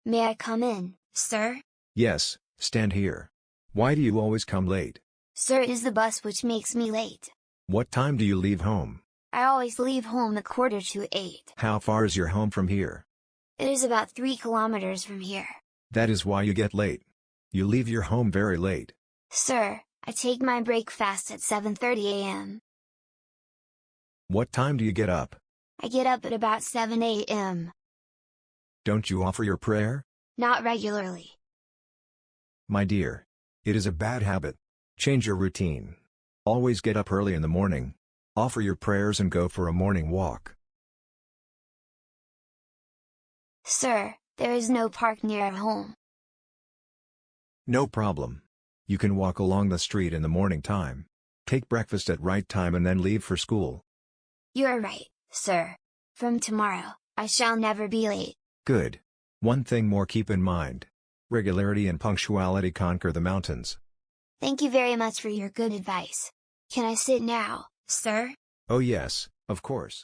May I come in, sir? Yes, stand here. Why do you always come late? Sir, it is the bus which makes me late. What time do you leave home? I always leave home at 7:45. How far is your home from here? It is about 3 kilometers from here. That is why you get late. You leave your home very late. Sir, I take my breakfast at 7:30 a.m. What time do you get up? I get up at about 7 a.m. Don't you offer your prayer? Not regularly. My dear, it is a bad habit. Change your routine. Always get up early in the morning. Offer your prayers and go for a morning walk. Sir, there is no park near our home. No problem. You can walk along the street in the morning time. Take breakfast at right time and then leave for school. You are right, sir. From tomorrow, I shall never be late. Good. One thing more keep in mind. Regularity and punctuality conquer the mountains. Thank you very much for your good advice. Can I sit now, sir? Oh yes, of course.